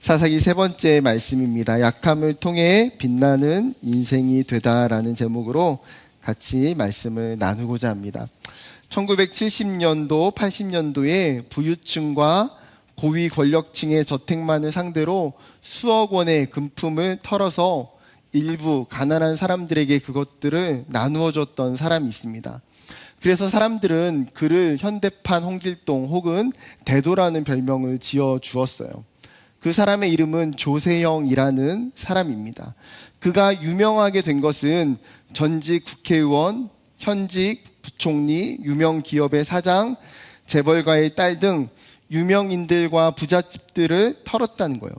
사사기 세 번째 말씀입니다. 약함을 통해 빛나는 인생이 되다라는 제목으로 같이 말씀을 나누고자 합니다. 1970년도, 80년도에 부유층과 고위 권력층의 저택만을 상대로 수억 원의 금품을 털어서 일부 가난한 사람들에게 그것들을 나누어 줬던 사람이 있습니다. 그래서 사람들은 그를 현대판 홍길동 혹은 대도라는 별명을 지어 주었어요. 그 사람의 이름은 조세영이라는 사람입니다. 그가 유명하게 된 것은 전직 국회의원, 현직 부총리, 유명 기업의 사장, 재벌가의 딸 등 유명인들과 부잣집들을 털었다는 거예요.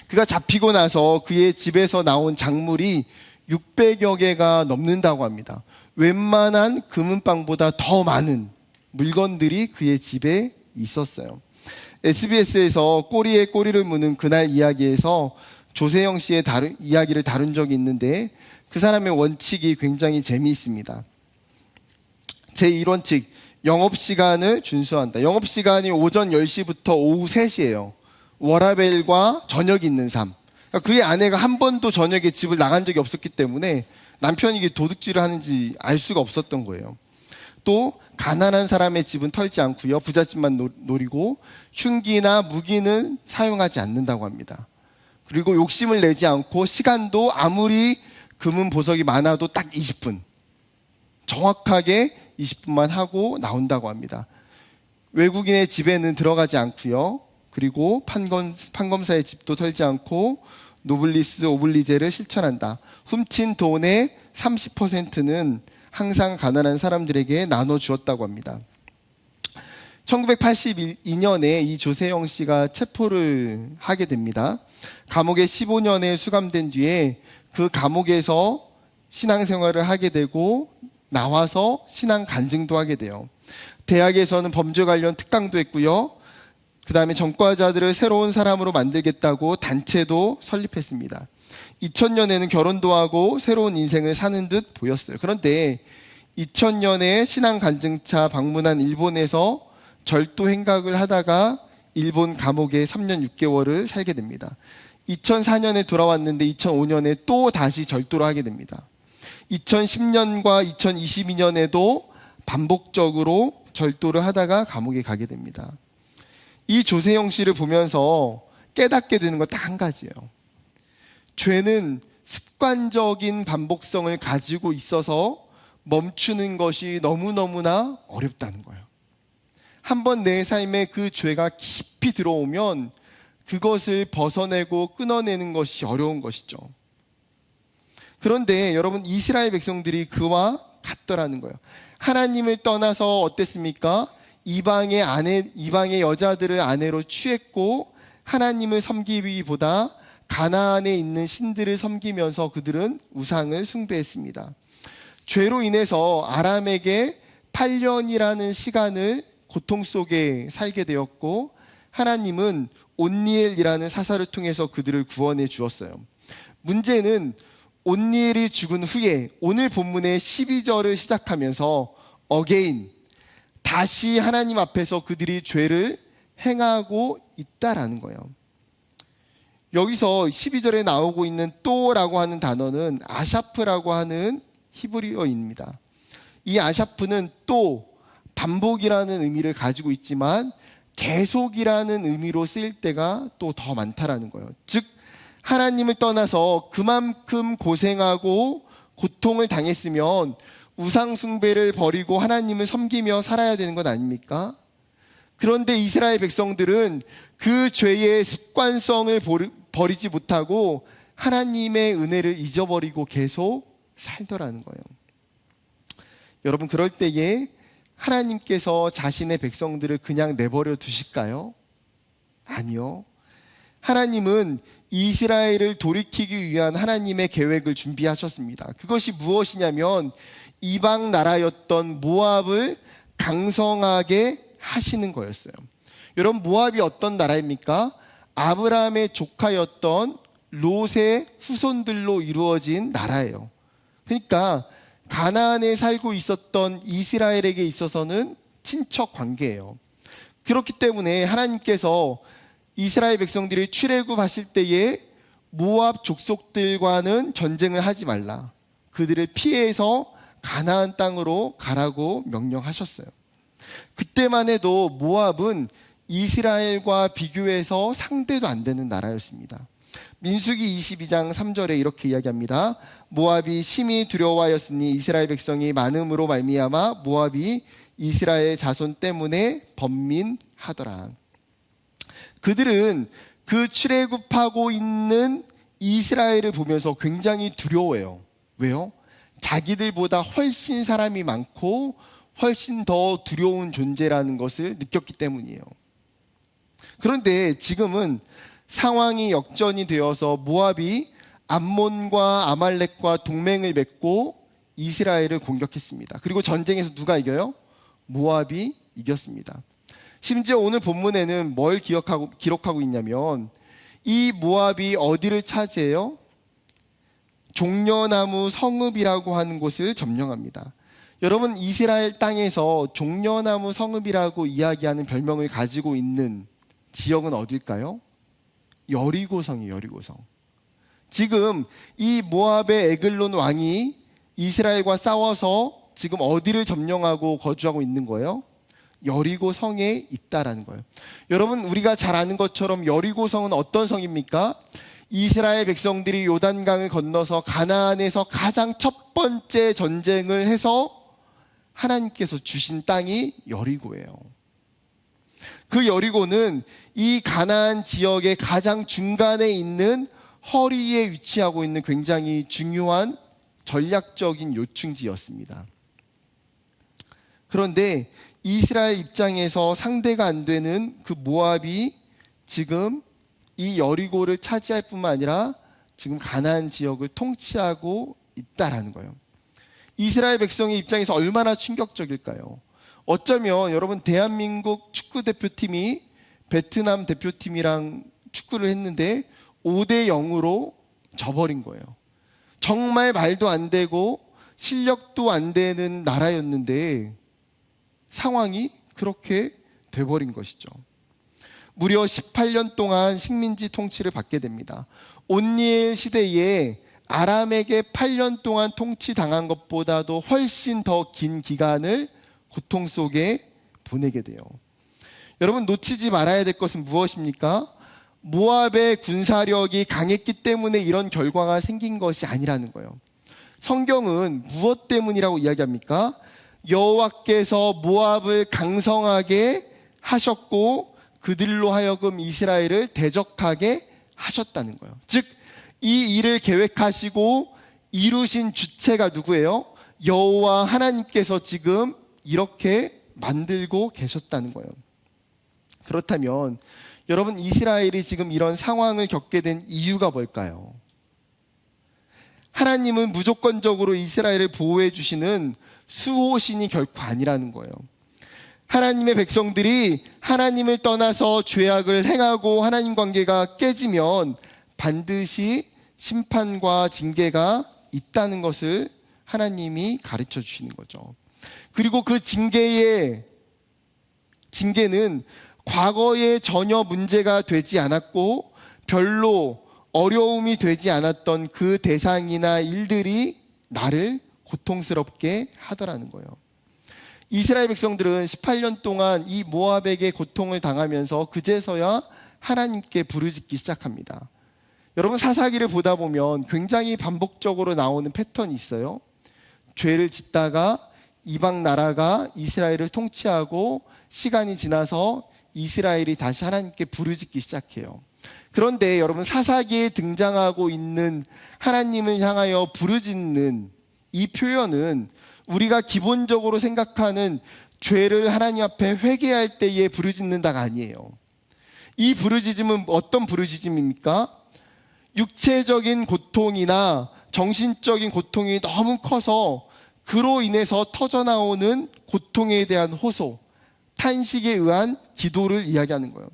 그가 잡히고 나서 그의 집에서 나온 작물이 600여 개가 넘는다고 합니다. 웬만한 금은방보다 더 많은 물건들이 그의 집에 있었어요. SBS에서 꼬리에 꼬리를 무는 그날 이야기에서 조세영 씨의 이야기를 다룬 적이 있는데 그 사람의 원칙이 굉장히 재미있습니다. 제1원칙, 영업시간을 준수한다. 영업시간이 오전 10시부터 오후 3시예요. 워라밸과 저녁이 있는 삶. 그러니까 그의 아내가 한 번도 저녁에 집을 나간 적이 없었기 때문에 남편이 이게 도둑질을 하는지 알 수가 없었던 거예요. 또 가난한 사람의 집은 털지 않고요. 부잣집만 노리고 흉기나 무기는 사용하지 않는다고 합니다. 그리고 욕심을 내지 않고 시간도 아무리 금은 보석이 많아도 딱 20분. 정확하게 20분만 하고 나온다고 합니다. 외국인의 집에는 들어가지 않고요. 그리고 판검사의 집도 털지 않고 노블리스 오블리제를 실천한다. 훔친 돈의 30%는 항상 가난한 사람들에게 나눠주었다고 합니다. 1982년에 이 조세영 씨가 체포를 하게 됩니다. 감옥에 15년에 수감된 뒤에 그 감옥에서 신앙생활을 하게 되고 나와서 신앙 간증도 하게 돼요. 대학에서는 범죄 관련 특강도 했고요. 그 다음에 전과자들을 새로운 사람으로 만들겠다고 단체도 설립했습니다. 2000년에는 결혼도 하고 새로운 인생을 사는 듯 보였어요. 그런데 2000년에 신앙 간증차 방문한 일본에서 절도 행각을 하다가 일본 감옥에 3년 6개월을 살게 됩니다. 2004년에 돌아왔는데 2005년에 또 다시 절도를 하게 됩니다. 2010년과 2022년에도 반복적으로 절도를 하다가 감옥에 가게 됩니다. 이 조세영 씨를 보면서 깨닫게 되는 건 딱 한 가지예요. 죄는 습관적인 반복성을 가지고 있어서 멈추는 것이 너무너무나 어렵다는 거예요. 한번 내 삶에 그 죄가 깊이 들어오면 그것을 벗어내고 끊어내는 것이 어려운 것이죠. 그런데 여러분, 이스라엘 백성들이 그와 같더라는 거예요. 하나님을 떠나서 어땠습니까? 이방의 여자들을 아내로 취했고 하나님을 섬기기보다 가나안에 있는 신들을 섬기면서 그들은 우상을 숭배했습니다. 죄로 인해서 아람에게 8년이라는 시간을 고통 속에 살게 되었고 하나님은 온니엘이라는 사사를 통해서 그들을 구원해 주었어요. 문제는 온니엘이 죽은 후에 오늘 본문의 12절을 시작하면서 again, 다시 하나님 앞에서 그들이 죄를 행하고 있다라는 거예요. 여기서 12절에 나오고 있는 또라고 하는 단어는 아샤프라고 하는 히브리어입니다. 이 아샤프는 또, 반복이라는 의미를 가지고 있지만 계속이라는 의미로 쓰일 때가 또 더 많다라는 거예요. 즉 하나님을 떠나서 그만큼 고생하고 고통을 당했으면 우상 숭배를 버리고 하나님을 섬기며 살아야 되는 것 아닙니까? 그런데 이스라엘 백성들은 그 죄의 습관성을 버리지 못하고 하나님의 은혜를 잊어버리고 계속 살더라는 거예요. 여러분, 그럴 때에 하나님께서 자신의 백성들을 그냥 내버려 두실까요? 아니요. 하나님은 이스라엘을 돌이키기 위한 하나님의 계획을 준비하셨습니다. 그것이 무엇이냐면 이방 나라였던 모압을 강성하게 하시는 거였어요. 여러분, 모압이 어떤 나라입니까? 아브라함의 조카였던 롯의 후손들로 이루어진 나라예요. 그러니까 가나안에 살고 있었던 이스라엘에게 있어서는 친척 관계예요. 그렇기 때문에 하나님께서 이스라엘 백성들이 출애굽하실 때에 모압 족속들과는 전쟁을 하지 말라. 그들을 피해서 가나안 땅으로 가라고 명령하셨어요. 그때만 해도 모압은 이스라엘과 비교해서 상대도 안 되는 나라였습니다. 민수기 22장 3절에 이렇게 이야기합니다. 모압이 심히 두려워하였으니 이스라엘 백성이 많음으로 말미암아 모압이 이스라엘 자손 때문에 번민하더라. 그들은 그 출애굽하고 있는 이스라엘을 보면서 굉장히 두려워해요. 왜요? 자기들보다 훨씬 사람이 많고 훨씬 더 두려운 존재라는 것을 느꼈기 때문이에요. 그런데 지금은 상황이 역전이 되어서 모압이 암몬과 아말렉과 동맹을 맺고 이스라엘을 공격했습니다. 그리고 전쟁에서 누가 이겨요? 모압이 이겼습니다. 심지어 오늘 본문에는 뭘 기록하고 있냐면 이 모압이 어디를 차지해요? 종려나무 성읍이라고 하는 곳을 점령합니다. 여러분, 이스라엘 땅에서 종려나무 성읍이라고 이야기하는 별명을 가지고 있는 지역은 어딜까요? 여리고성이에요. 여리고성. 지금 이 모압의 에글론 왕이 이스라엘과 싸워서 지금 어디를 점령하고 거주하고 있는 거예요? 여리고성에 있다라는 거예요. 여러분, 우리가 잘 아는 것처럼 여리고성은 어떤 성입니까? 이스라엘 백성들이 요단강을 건너서 가나안에서 가장 첫 번째 전쟁을 해서 하나님께서 주신 땅이 여리고예요. 그 여리고는 이 가나안 지역의 가장 중간에 있는 허리에 위치하고 있는 굉장히 중요한 전략적인 요충지였습니다. 그런데 이스라엘 입장에서 상대가 안 되는 그 모압이 지금 이 여리고를 차지할 뿐만 아니라 지금 가나안 지역을 통치하고 있다라는 거예요. 이스라엘 백성의 입장에서 얼마나 충격적일까요? 어쩌면 여러분, 대한민국 축구 대표팀이 베트남 대표팀이랑 축구를 했는데 5대 0으로 져버린 거예요. 정말 말도 안 되고 실력도 안 되는 나라였는데 상황이 그렇게 돼버린 것이죠. 무려 18년 동안 식민지 통치를 받게 됩니다. 온니엘 시대에 아람에게 8년 동안 통치당한 것보다도 훨씬 더 긴 기간을 고통 속에 보내게 돼요. 여러분, 놓치지 말아야 될 것은 무엇입니까? 모압의 군사력이 강했기 때문에 이런 결과가 생긴 것이 아니라는 거예요. 성경은 무엇 때문이라고 이야기합니까? 여호와께서 모압을 강성하게 하셨고 그들로 하여금 이스라엘을 대적하게 하셨다는 거예요. 즉, 이 일을 계획하시고 이루신 주체가 누구예요? 여호와 하나님께서 지금 이렇게 만들고 계셨다는 거예요. 그렇다면 여러분, 이스라엘이 지금 이런 상황을 겪게 된 이유가 뭘까요? 하나님은 무조건적으로 이스라엘을 보호해 주시는 수호신이 결코 아니라는 거예요. 하나님의 백성들이 하나님을 떠나서 죄악을 행하고 하나님 관계가 깨지면 반드시 심판과 징계가 있다는 것을 하나님이 가르쳐 주시는 거죠. 그리고 그 징계는 과거에 전혀 문제가 되지 않았고 별로 어려움이 되지 않았던 그 대상이나 일들이 나를 고통스럽게 하더라는 거예요. 이스라엘 백성들은 18년 동안 이 모압에게 고통을 당하면서 그제서야 하나님께 부르짖기 시작합니다. 여러분, 사사기를 보다 보면 굉장히 반복적으로 나오는 패턴이 있어요. 죄를 짓다가 이방 나라가 이스라엘을 통치하고 시간이 지나서 이스라엘이 다시 하나님께 부르짖기 시작해요. 그런데 여러분, 사사기에 등장하고 있는 하나님을 향하여 부르짖는 이 표현은 우리가 기본적으로 생각하는 죄를 하나님 앞에 회개할 때에 부르짖는다가 아니에요. 이 부르짖음은 어떤 부르짖음입니까? 육체적인 고통이나 정신적인 고통이 너무 커서 그로 인해서 터져나오는 고통에 대한 호소, 탄식에 의한 기도를 이야기하는 거예요.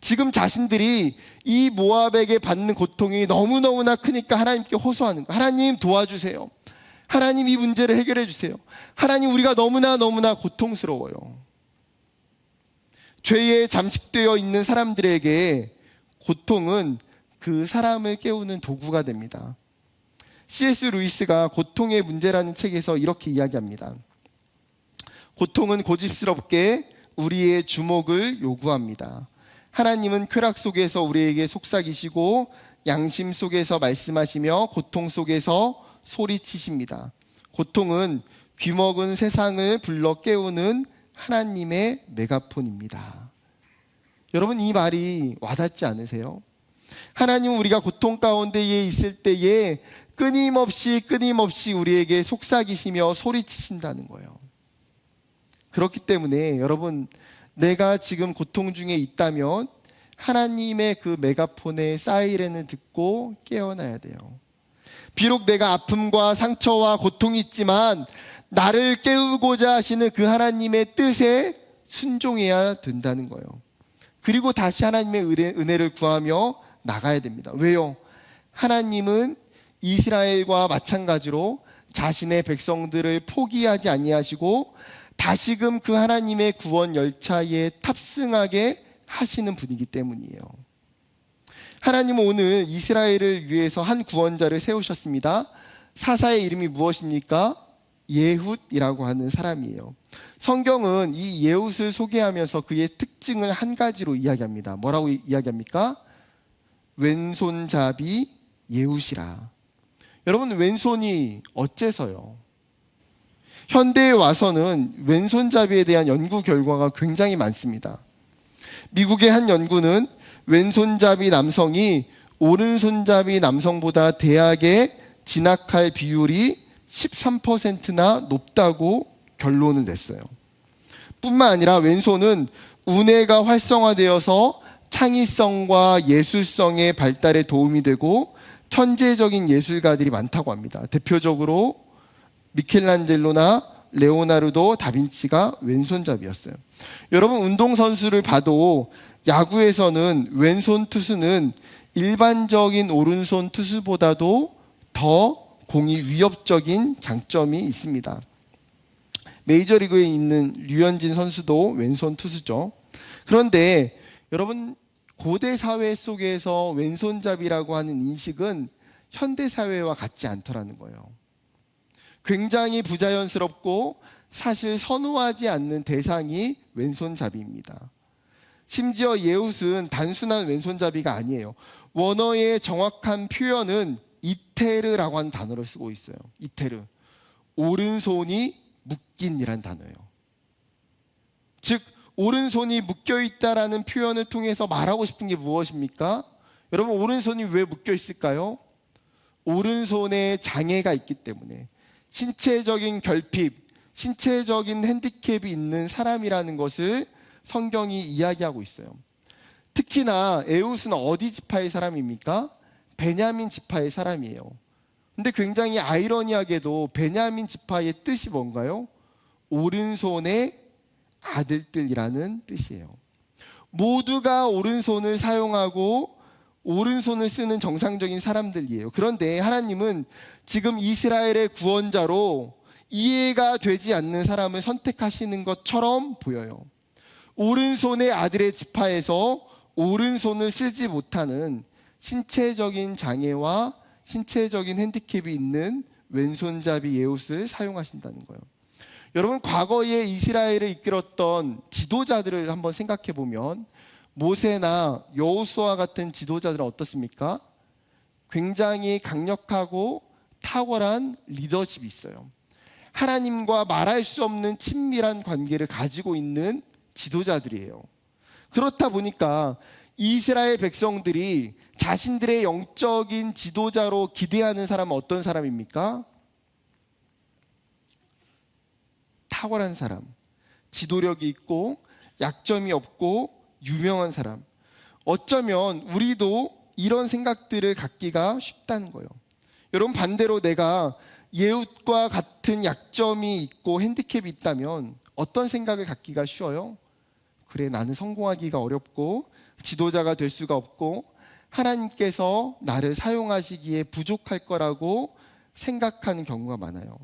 지금 자신들이 이 모압에게 받는 고통이 너무너무나 크니까 하나님께 호소하는 거예요. 하나님, 도와주세요. 하나님, 이 문제를 해결해 주세요. 하나님, 우리가 너무나 고통스러워요. 죄에 잠식되어 있는 사람들에게 고통은 그 사람을 깨우는 도구가 됩니다. C.S. 루이스가 고통의 문제라는 책에서 이렇게 이야기합니다. 고통은 고집스럽게 우리의 주목을 요구합니다. 하나님은 쾌락 속에서 우리에게 속삭이시고 양심 속에서 말씀하시며 고통 속에서 소리치십니다. 고통은 귀먹은 세상을 불러 깨우는 하나님의 메가폰입니다. 여러분, 이 말이 와닿지 않으세요? 하나님은 우리가 고통 가운데에 있을 때에 끊임없이 우리에게 속삭이시며 소리치신다는 거예요. 그렇기 때문에 여러분, 내가 지금 고통 중에 있다면 하나님의 그 메가폰의 사이렌을 듣고 깨어나야 돼요. 비록 내가 아픔과 상처와 고통이 있지만 나를 깨우고자 하시는 그 하나님의 뜻에 순종해야 된다는 거예요. 그리고 다시 하나님의 은혜를 구하며 나가야 됩니다. 왜요? 하나님은 이스라엘과 마찬가지로 자신의 백성들을 포기하지 아니하시고 다시금 그 하나님의 구원 열차에 탑승하게 하시는 분이기 때문이에요. 하나님은 오늘 이스라엘을 위해서 한 구원자를 세우셨습니다. 사사의 이름이 무엇입니까? 예훗이라고 하는 사람이에요. 성경은 이 예훗을 소개하면서 그의 특징을 한 가지로 이야기합니다. 뭐라고 이야기합니까? 왼손잡이 예훗이라. 여러분, 왼손이 어째서요? 현대에 와서는 왼손잡이에 대한 연구 결과가 굉장히 많습니다. 미국의 한 연구는 왼손잡이 남성이 오른손잡이 남성보다 대학에 진학할 비율이 13%나 높다고 결론을 냈어요. 뿐만 아니라 왼손은 우뇌가 활성화되어서 창의성과 예술성의 발달에 도움이 되고 천재적인 예술가들이 많다고 합니다. 대표적으로 미켈란젤로나 레오나르도 다빈치가 왼손잡이였어요. 여러분, 운동선수를 봐도 야구에서는 왼손 투수는 일반적인 오른손 투수보다도 더 공이 위협적인 장점이 있습니다. 메이저리그에 있는 류현진 선수도 왼손 투수죠. 그런데 여러분, 고대 사회 속에서 왼손잡이라고 하는 인식은 현대 사회와 같지 않더라는 거예요. 굉장히 부자연스럽고 사실 선호하지 않는 대상이 왼손잡이입니다. 심지어 예훗은 단순한 왼손잡이가 아니에요. 원어의 정확한 표현은 이테르라고 하는 단어를 쓰고 있어요. 이테르. 오른손이 묶인이란 단어예요. 즉, 오른손이 묶여있다라는 표현을 통해서 말하고 싶은 게 무엇입니까? 여러분, 오른손이 왜 묶여 있을까요? 오른손에 장애가 있기 때문에, 신체적인 결핍, 신체적인 핸디캡이 있는 사람이라는 것을 성경이 이야기하고 있어요. 특히나 에훗은 어디 지파의 사람입니까? 베냐민 지파의 사람이에요. 근데 굉장히 아이러니하게도 베냐민 지파의 뜻이 뭔가요? 오른손의 아들들이라는 뜻이에요. 모두가 오른손을 사용하고 오른손을 쓰는 정상적인 사람들이에요. 그런데 하나님은 지금 이스라엘의 구원자로 이해가 되지 않는 사람을 선택하시는 것처럼 보여요. 오른손의 아들의 지파에서 오른손을 쓰지 못하는 신체적인 장애와 신체적인 핸디캡이 있는 왼손잡이 예훗을 사용하신다는 거예요. 여러분, 과거에 이스라엘을 이끌었던 지도자들을 한번 생각해 보면 모세나 여호수아 같은 지도자들은 어떻습니까? 굉장히 강력하고 탁월한 리더십이 있어요. 하나님과 말할 수 없는 친밀한 관계를 가지고 있는 지도자들이에요. 그렇다 보니까 이스라엘 백성들이 자신들의 영적인 지도자로 기대하는 사람은 어떤 사람입니까? 탁월한 사람, 지도력이 있고 약점이 없고 유명한 사람. 어쩌면 우리도 이런 생각들을 갖기가 쉽다는 거예요. 여러분, 반대로 내가 예훗과 같은 약점이 있고 핸디캡이 있다면 어떤 생각을 갖기가 쉬워요? 그래, 나는 성공하기가 어렵고 지도자가 될 수가 없고 하나님께서 나를 사용하시기에 부족할 거라고 생각하는 경우가 많아요.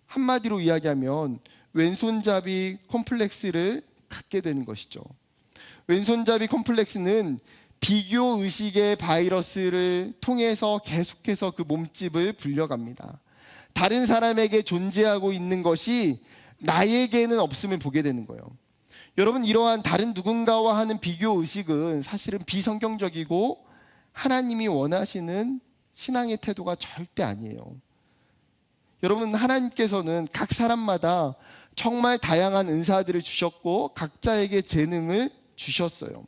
한마디로 이야기하면 왼손잡이 콤플렉스를 갖게 되는 것이죠. 왼손잡이 컴플렉스는 비교 의식의 바이러스를 통해서 계속해서 그 몸집을 불려갑니다. 다른 사람에게 존재하고 있는 것이 나에게는 없음을 보게 되는 거예요. 여러분, 이러한 다른 누군가와 하는 비교 의식은 사실은 비성경적이고 하나님이 원하시는 신앙의 태도가 절대 아니에요. 여러분, 하나님께서는 각 사람마다 정말 다양한 은사들을 주셨고 각자에게 재능을 주셨어요.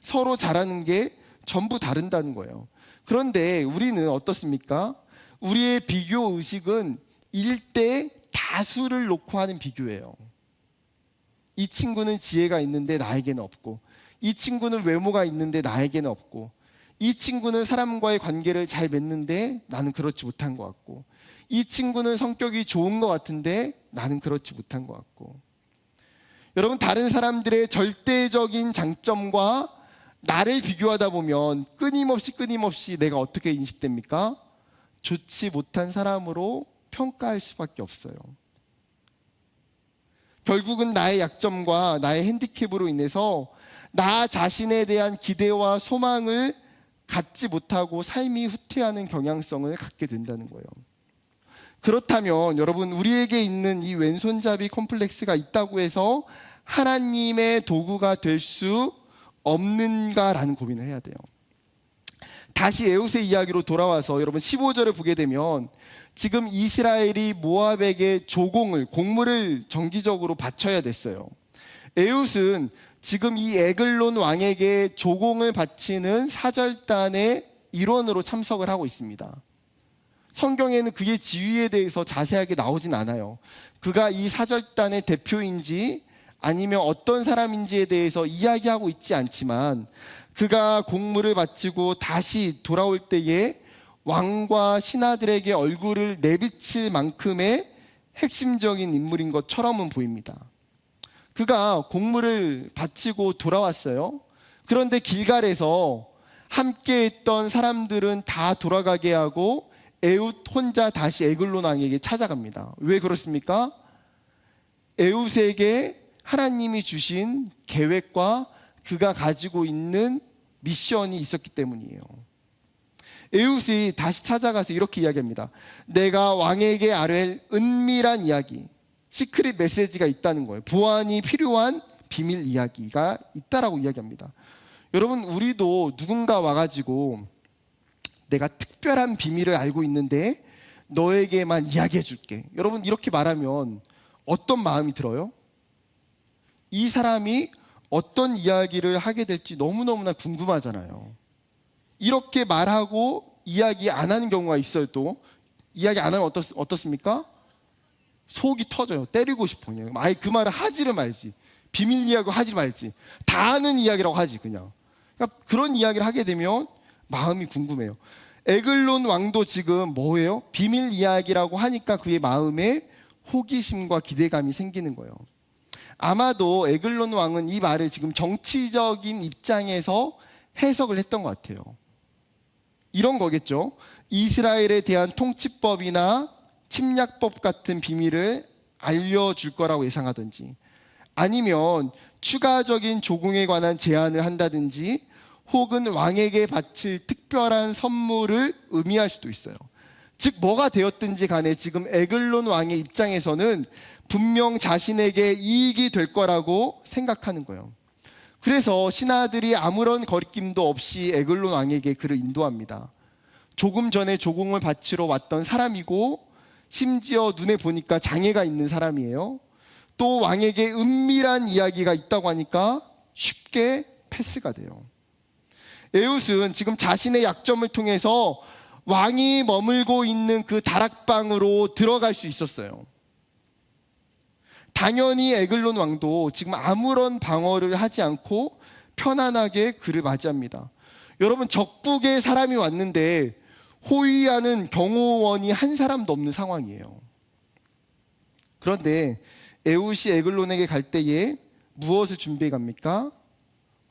서로 잘하는 게 전부 다른다는 거예요. 그런데 우리는 어떻습니까? 우리의 비교 의식은 일대 다수를 놓고 하는 비교예요. 이 친구는 지혜가 있는데 나에게는 없고, 이 친구는 외모가 있는데 나에게는 없고, 이 친구는 사람과의 관계를 잘 맺는데 나는 그렇지 못한 것 같고, 이 친구는 성격이 좋은 것 같은데 나는 그렇지 못한 것 같고. 여러분, 다른 사람들의 절대적인 장점과 나를 비교하다 보면 끊임없이 내가 어떻게 인식됩니까? 좋지 못한 사람으로 평가할 수밖에 없어요. 결국은 나의 약점과 나의 핸디캡으로 인해서 나 자신에 대한 기대와 소망을 갖지 못하고 삶이 후퇴하는 경향성을 갖게 된다는 거예요. 그렇다면 여러분, 우리에게 있는 이 왼손잡이 컴플렉스가 있다고 해서 하나님의 도구가 될 수 없는가라는 고민을 해야 돼요. 다시 에웃의 이야기로 돌아와서 여러분 15절을 보게 되면 지금 이스라엘이 모압에게 곡물을 정기적으로 바쳐야 됐어요. 에웃은 지금 이 에글론 왕에게 조공을 바치는 사절단의 일원으로 참석을 하고 있습니다. 성경에는 그의 지위에 대해서 자세하게 나오진 않아요. 그가 이 사절단의 대표인지 아니면 어떤 사람인지에 대해서 이야기하고 있지 않지만, 그가 곡물을 바치고 다시 돌아올 때에 왕과 신하들에게 얼굴을 내비칠 만큼의 핵심적인 인물인 것처럼은 보입니다. 그가 곡물을 바치고 돌아왔어요. 그런데 길갈에서 함께 했던 사람들은 다 돌아가게 하고 에웃 혼자 다시 에글론 왕에게 찾아갑니다. 왜 그렇습니까? 에웃에게 하나님이 주신 계획과 그가 가지고 있는 미션이 있었기 때문이에요. 에웃이 다시 찾아가서 이렇게 이야기합니다. 내가 왕에게 아뢰 은밀한 이야기, 시크릿 메시지가 있다는 거예요. 보안이 필요한 비밀 이야기가 있다라고 이야기합니다. 여러분, 우리도 누군가 와가지고 내가 특별한 비밀을 알고 있는데 너에게만 이야기해 줄게, 여러분 이렇게 말하면 어떤 마음이 들어요? 이 사람이 어떤 이야기를 하게 될지 너무너무나 궁금하잖아요. 이렇게 말하고 이야기 안 하는 경우가 있어요. 또 이야기 안 하면 어떻습니까? 속이 터져요. 때리고 싶어요. 아예 그 말을 하지를 말지, 비밀 이야기 하지 말지, 다 아는 이야기라고 하지 그냥. 그러니까 그런 이야기를 하게 되면 마음이 궁금해요. 에글론 왕도 지금 뭐예요? 비밀 이야기라고 하니까 그의 마음에 호기심과 기대감이 생기는 거예요. 아마도 에글론 왕은 이 말을 지금 정치적인 입장에서 해석을 했던 것 같아요. 이런 거겠죠. 이스라엘에 대한 통치법이나 침략법 같은 비밀을 알려줄 거라고 예상하든지, 아니면 추가적인 조공에 관한 제안을 한다든지, 혹은 왕에게 바칠 특별한 선물을 의미할 수도 있어요. 즉 뭐가 되었든지 간에 지금 에글론 왕의 입장에서는 분명 자신에게 이익이 될 거라고 생각하는 거예요. 그래서 신하들이 아무런 거리낌도 없이 에글론 왕에게 그를 인도합니다. 조금 전에 조공을 바치러 왔던 사람이고, 심지어 눈에 보니까 장애가 있는 사람이에요. 또 왕에게 은밀한 이야기가 있다고 하니까 쉽게 패스가 돼요. 에웃은 지금 자신의 약점을 통해서 왕이 머물고 있는 그 다락방으로 들어갈 수 있었어요. 당연히 에글론 왕도 지금 아무런 방어를 하지 않고 편안하게 그를 맞이합니다. 여러분, 적국에 사람이 왔는데 호위하는 경호원이 한 사람도 없는 상황이에요. 그런데 에웃이 에글론에게 갈 때에 무엇을 준비해 갑니까?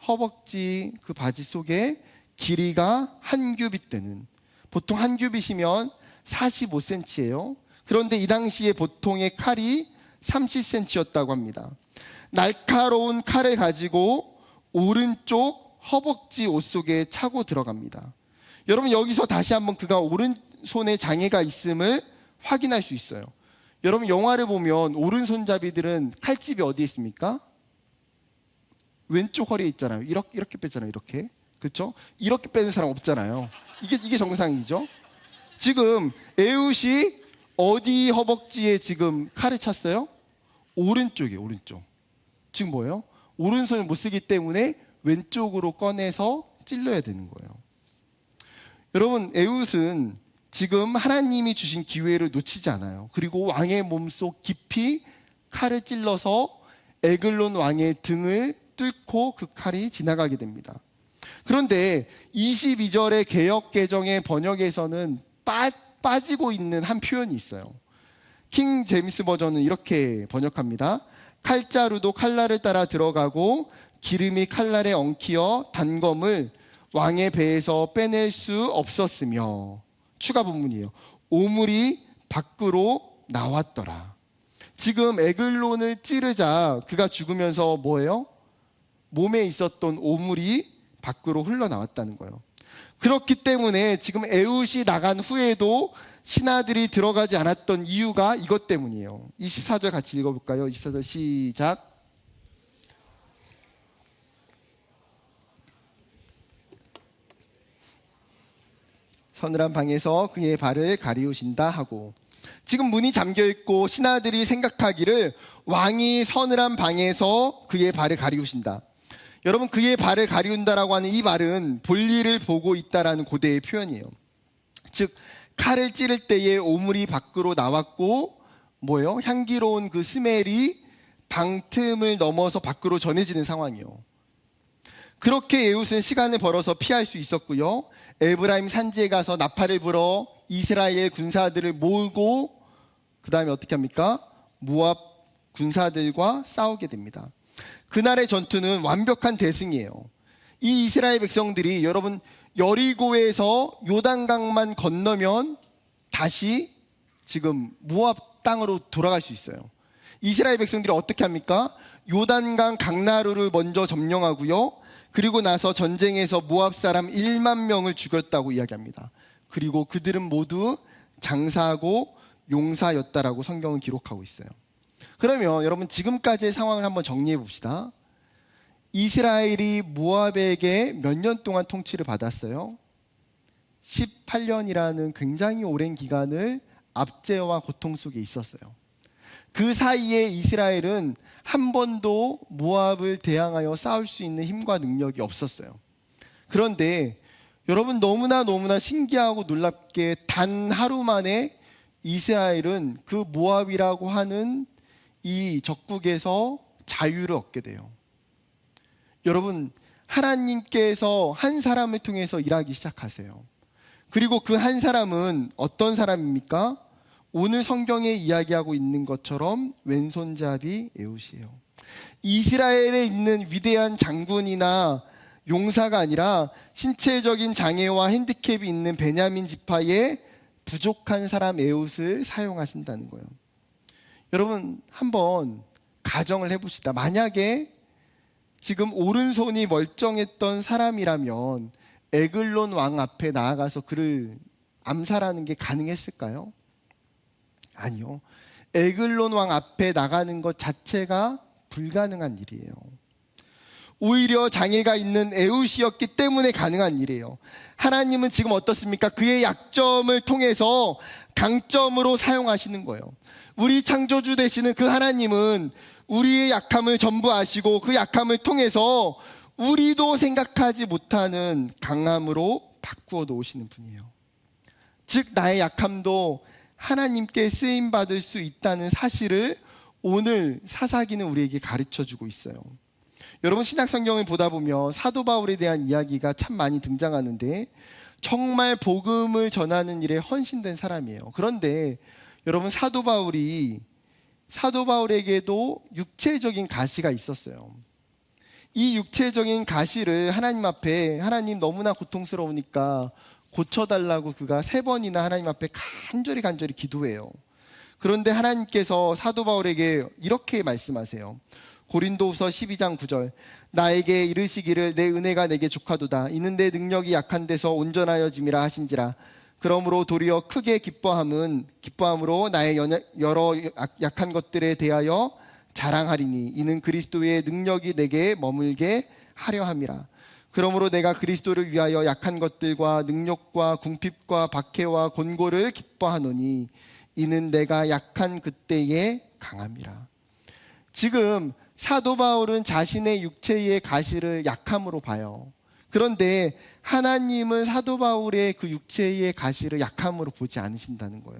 허벅지 그 바지 속에 길이가 한 규빗 되는, 보통 한 규빗이면 45cm예요. 그런데 이 당시에 보통의 칼이 30cm였다고 합니다. 날카로운 칼을 가지고 오른쪽 허벅지 옷 속에 차고 들어갑니다. 여러분, 여기서 다시 한번 그가 오른손에 장애가 있음을 확인할 수 있어요. 여러분, 영화를 보면 오른손잡이들은 칼집이 어디에 있습니까? 왼쪽 허리에 있잖아요. 이렇게 빼잖아요. 이렇게. 그렇죠? 이렇게 빼는 사람 없잖아요. 이게 정상이죠. 지금 에훗이 어디 허벅지에 지금 칼을 찼어요? 오른쪽이에요. 오른쪽. 지금 뭐예요? 오른손을 못 쓰기 때문에 왼쪽으로 꺼내서 찔러야 되는 거예요. 여러분, 에훗은 지금 하나님이 주신 기회를 놓치지 않아요. 그리고 왕의 몸속 깊이 칼을 찔러서 에글론 왕의 등을 뚫고 그 칼이 지나가게 됩니다. 그런데 22절의 개역 개정의 번역에서는 빠지고 있는 한 표현이 있어요. 킹 제임스 버전은 이렇게 번역합니다. 칼자루도 칼날을 따라 들어가고 기름이 칼날에 엉키어 단검을 왕의 배에서 빼낼 수 없었으며, 추가 부분이에요. 오물이 밖으로 나왔더라. 지금 에글론을 찌르자 그가 죽으면서 뭐예요? 몸에 있었던 오물이 밖으로 흘러나왔다는 거예요. 그렇기 때문에 지금 에훗이 나간 후에도 신하들이 들어가지 않았던 이유가 이것 때문이에요. 24절 같이 읽어볼까요? 24절 시작. 서늘한 방에서 그의 발을 가리우신다 하고, 지금 문이 잠겨있고 신하들이 생각하기를 왕이 서늘한 방에서 그의 발을 가리우신다. 여러분, 그의 발을 가리운다라고 하는 이 말은 볼일을 보고 있다라는 고대의 표현이에요. 즉, 칼을 찌를 때에 오물이 밖으로 나왔고 뭐예요? 향기로운 그 스멜이 방 틈을 넘어서 밖으로 전해지는 상황이에요. 그렇게 에훗은 시간을 벌어서 피할 수 있었고요. 에브라임 산지에 가서 나팔을 불어 이스라엘 군사들을 모으고 그 다음에 어떻게 합니까? 모압 군사들과 싸우게 됩니다. 그날의 전투는 완벽한 대승이에요. 이 이스라엘 백성들이 여러분 여리고에서 요단강만 건너면 다시 지금 모압 땅으로 돌아갈 수 있어요. 이스라엘 백성들이 어떻게 합니까? 요단강 강나루를 먼저 점령하고요. 그리고 나서 전쟁에서 모압 사람 1만 명을 죽였다고 이야기합니다. 그리고 그들은 모두 장사하고 용사였다라고 성경은 기록하고 있어요. 그러면 여러분, 지금까지의 상황을 한번 정리해 봅시다. 이스라엘이 모압에게 몇 년 동안 통치를 받았어요? 18년이라는 굉장히 오랜 기간을 압제와 고통 속에 있었어요. 그 사이에 이스라엘은 한 번도 모압을 대항하여 싸울 수 있는 힘과 능력이 없었어요. 그런데 여러분, 너무나 신기하고 놀랍게 단 하루 만에 이스라엘은 그 모압이라고 하는 이 적국에서 자유를 얻게 돼요. 여러분, 하나님께서 한 사람을 통해서 일하기 시작하세요. 그리고 그 한 사람은 어떤 사람입니까? 오늘 성경에 이야기하고 있는 것처럼 왼손잡이 에훗이에요. 이스라엘에 있는 위대한 장군이나 용사가 아니라 신체적인 장애와 핸디캡이 있는 베냐민 지파의 부족한 사람 에훗을 사용하신다는 거예요. 여러분, 한번 가정을 해봅시다. 만약에 지금 오른손이 멀쩡했던 사람이라면 에글론 왕 앞에 나아가서 그를 암살하는 게 가능했을까요? 아니요. 에글론 왕 앞에 나가는 것 자체가 불가능한 일이에요. 오히려 장애가 있는 에훗이었기 때문에 가능한 일이에요. 하나님은 지금 어떻습니까? 그의 약점을 통해서 강점으로 사용하시는 거예요. 우리 창조주 되시는 그 하나님은 우리의 약함을 전부 아시고 그 약함을 통해서 우리도 생각하지 못하는 강함으로 바꾸어 놓으시는 분이에요. 즉, 나의 약함도 하나님께 쓰임받을 수 있다는 사실을 오늘 사사기는 우리에게 가르쳐주고 있어요. 여러분, 신약성경을 보다 보면 사도 바울에 대한 이야기가 참 많이 등장하는데 정말 복음을 전하는 일에 헌신된 사람이에요. 그런데 여러분, 사도 바울에게도 육체적인 가시가 있었어요. 이 육체적인 가시를 하나님 앞에, 하나님 너무나 고통스러우니까 고쳐달라고 그가 3번이나 하나님 앞에 간절히 기도해요. 그런데 하나님께서 사도 바울에게 이렇게 말씀하세요. 고린도후서 12장 9절. 나에게 이르시기를 내 은혜가 내게 족하도다. 이는 내 능력이 약한 데서 온전하여짐이라 하신지라. 그러므로 도리어 크게 기뻐함으로 나의 여러 약한 것들에 대하여 자랑하리니 이는 그리스도의 능력이 내게 머물게 하려 함이라. 그러므로 내가 그리스도를 위하여 약한 것들과 능력과 궁핍과 박해와 곤고를 기뻐하노니 이는 내가 약한 그때에 강함이라. 지금 사도 바울은 자신의 육체의 가시를 약함으로 봐요. 그런데 하나님은 사도 바울의 그 육체의 가시를 약함으로 보지 않으신다는 거예요.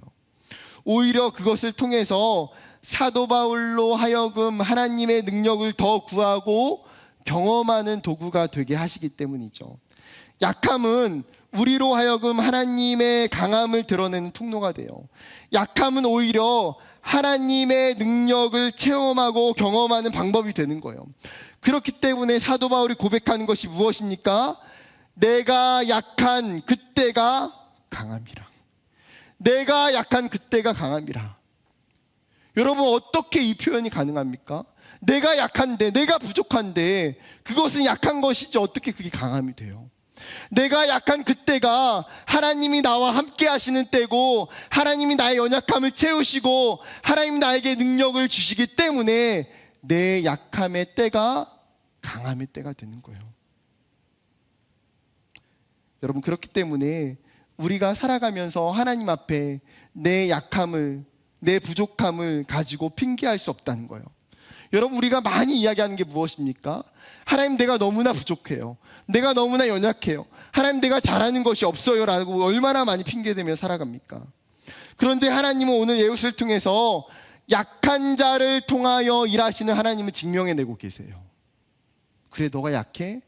오히려 그것을 통해서 사도 바울로 하여금 하나님의 능력을 더 구하고 경험하는 도구가 되게 하시기 때문이죠. 약함은 우리로 하여금 하나님의 강함을 드러내는 통로가 돼요. 약함은 오히려 하나님의 능력을 체험하고 경험하는 방법이 되는 거예요. 그렇기 때문에 사도 바울이 고백하는 것이 무엇입니까? 내가 약한 그때가 강함이라. 내가 약한 그때가 강함이라. 여러분, 어떻게 이 표현이 가능합니까? 내가 약한데, 내가 부족한데 그것은 약한 것이지 어떻게 그게 강함이 돼요? 내가 약한 그때가 하나님이 나와 함께 하시는 때고, 하나님이 나의 연약함을 채우시고 하나님이 나에게 능력을 주시기 때문에 내 약함의 때가 강함의 때가 되는 거예요. 여러분, 그렇기 때문에 우리가 살아가면서 하나님 앞에 내 약함을, 내 부족함을 가지고 핑계할 수 없다는 거예요. 여러분, 우리가 많이 이야기하는 게 무엇입니까? 하나님, 내가 너무나 부족해요. 내가 너무나 연약해요. 하나님, 내가 잘하는 것이 없어요 라고 얼마나 많이 핑계대며 살아갑니까? 그런데 하나님은 오늘 예수를 통해서 약한 자를 통하여 일하시는 하나님을 증명해내고 계세요. 그래, 너가 약해?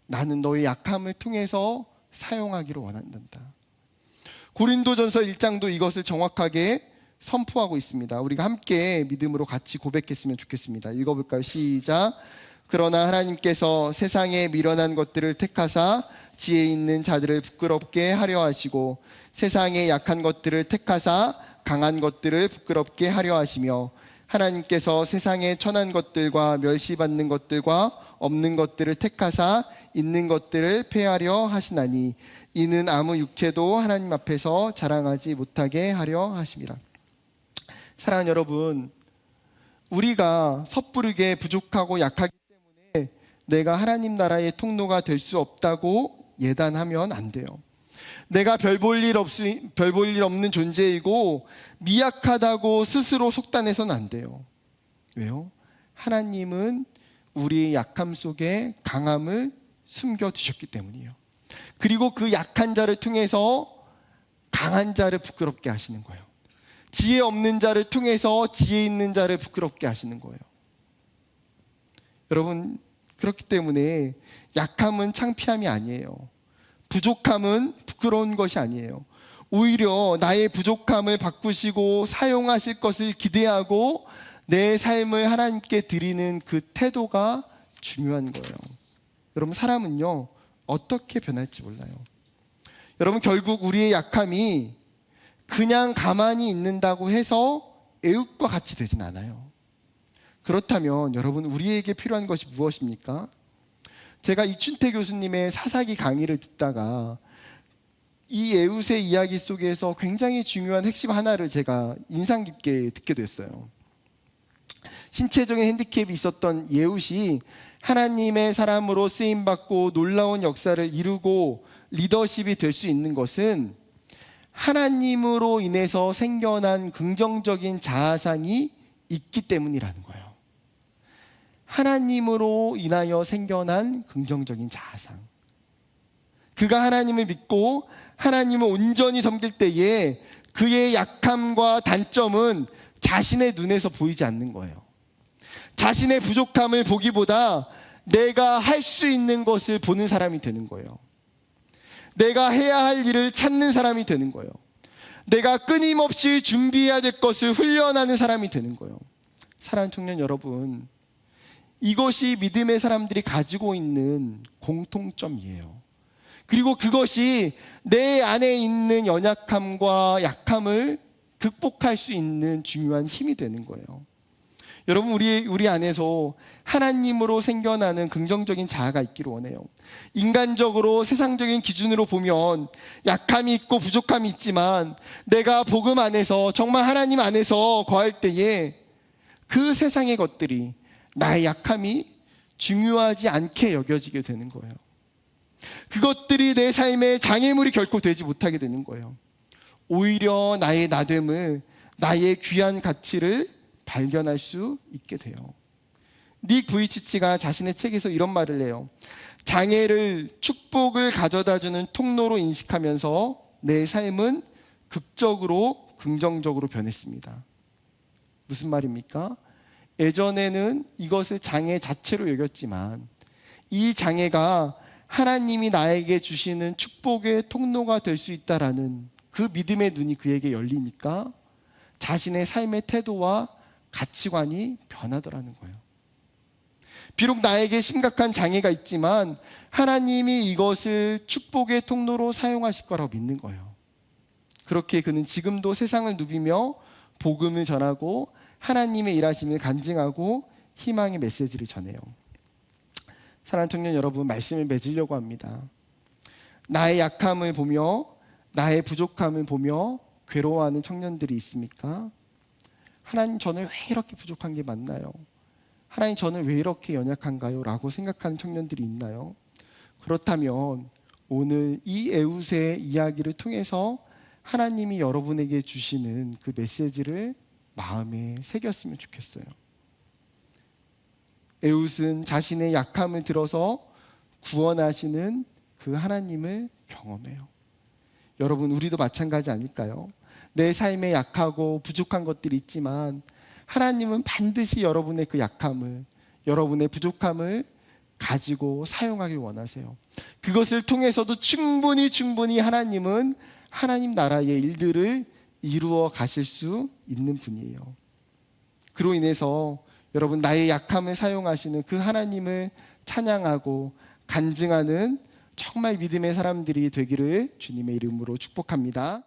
나는 너의 약함을 통해서 사용하기를 원한다. 고린도전서 1장도 이것을 정확하게 선포하고 있습니다. 우리가 함께 믿음으로 같이 고백했으면 좋겠습니다. 읽어볼까요? 시작. 그러나 하나님께서 세상에 미련한 것들을 택하사 지혜 있는 자들을 부끄럽게 하려 하시고, 세상에 약한 것들을 택하사 강한 것들을 부끄럽게 하려 하시며, 하나님께서 세상에 천한 것들과 멸시받는 것들과 없는 것들을 택하사 있는 것들을 폐하려 하시나니 이는 아무 육체도 하나님 앞에서 자랑하지 못하게 하려 하심이라. 사랑하는 여러분, 우리가 섣부르게 부족하고 약하기 때문에 내가 하나님 나라의 통로가 될 수 없다고 예단하면 안 돼요. 내가 별 볼 일 없는 존재이고 미약하다고 스스로 속단해서는 안 돼요. 왜요? 하나님은 우리의 약함 속에 강함을 숨겨두셨기 때문이에요. 그리고 그 약한 자를 통해서 강한 자를 부끄럽게 하시는 거예요. 지혜 없는 자를 통해서 지혜 있는 자를 부끄럽게 하시는 거예요. 여러분, 그렇기 때문에 약함은 창피함이 아니에요. 부족함은 부끄러운 것이 아니에요. 오히려 나의 부족함을 바꾸시고 사용하실 것을 기대하고 내 삶을 하나님께 드리는 그 태도가 중요한 거예요. 여러분, 사람은요, 어떻게 변할지 몰라요. 여러분, 결국 우리의 약함이 그냥 가만히 있는다고 해서 애국과 같이 되진 않아요. 그렇다면 여러분, 우리에게 필요한 것이 무엇입니까? 제가 이춘태 교수님의 사사기 강의를 듣다가 이 에웃의 이야기 속에서 굉장히 중요한 핵심 하나를 제가 인상 깊게 듣게 됐어요. 신체적인 핸디캡이 있었던 에웃이 하나님의 사람으로 쓰임받고 놀라운 역사를 이루고 리더십이 될 수 있는 것은 하나님으로 인해서 생겨난 긍정적인 자아상이 있기 때문이라는 거예요. 하나님으로 인하여 생겨난 긍정적인 자아상. 그가 하나님을 믿고 하나님을 온전히 섬길 때에 그의 약함과 단점은 자신의 눈에서 보이지 않는 거예요. 자신의 부족함을 보기보다 내가 할 수 있는 것을 보는 사람이 되는 거예요. 내가 해야 할 일을 찾는 사람이 되는 거예요. 내가 끊임없이 준비해야 될 것을 훈련하는 사람이 되는 거예요. 사랑하는 청년 여러분, 이것이 믿음의 사람들이 가지고 있는 공통점이에요. 그리고 그것이 내 안에 있는 연약함과 약함을 극복할 수 있는 중요한 힘이 되는 거예요. 여러분, 우리 안에서 하나님으로 생겨나는 긍정적인 자아가 있기를 원해요. 인간적으로 세상적인 기준으로 보면 약함이 있고 부족함이 있지만, 내가 복음 안에서, 정말 하나님 안에서 거할 때에 그 세상의 것들이, 나의 약함이 중요하지 않게 여겨지게 되는 거예요. 그것들이 내 삶의 장애물이 결코 되지 못하게 되는 거예요. 오히려 나의 나됨을, 나의 귀한 가치를 발견할 수 있게 돼요. 닉 부이치치가 자신의 책에서 이런 말을 해요. 장애를 축복을 가져다주는 통로로 인식하면서 내 삶은 극적으로 긍정적으로 변했습니다. 무슨 말입니까? 예전에는 이것을 장애 자체로 여겼지만, 이 장애가 하나님이 나에게 주시는 축복의 통로가 될 수 있다라는 그 믿음의 눈이 그에게 열리니까 자신의 삶의 태도와 가치관이 변하더라는 거예요. 비록 나에게 심각한 장애가 있지만 하나님이 이것을 축복의 통로로 사용하실 거라고 믿는 거예요. 그렇게 그는 지금도 세상을 누비며 복음을 전하고 하나님의 일하심을 간증하고 희망의 메시지를 전해요. 사랑하는 청년 여러분, 말씀을 맺으려고 합니다. 나의 약함을 보며, 나의 부족함을 보며 괴로워하는 청년들이 있습니까? 하나님, 저는 왜 이렇게 부족한 게 맞나요? 하나님, 저는 왜 이렇게 연약한가요? 라고 생각하는 청년들이 있나요? 그렇다면 오늘 이 에웃의 이야기를 통해서 하나님이 여러분에게 주시는 그 메시지를 마음에 새겼으면 좋겠어요. 에웃은 자신의 약함을 들어서 구원하시는 그 하나님을 경험해요. 여러분, 우리도 마찬가지 아닐까요? 내 삶에 약하고 부족한 것들이 있지만 하나님은 반드시 여러분의 그 약함을, 여러분의 부족함을 가지고 사용하길 원하세요. 그것을 통해서도 충분히 하나님은 하나님 나라의 일들을 이루어 가실 수 있는 분이에요. 그로 인해서 여러분, 나의 약함을 사용하시는 그 하나님을 찬양하고 간증하는 정말 믿음의 사람들이 되기를 주님의 이름으로 축복합니다.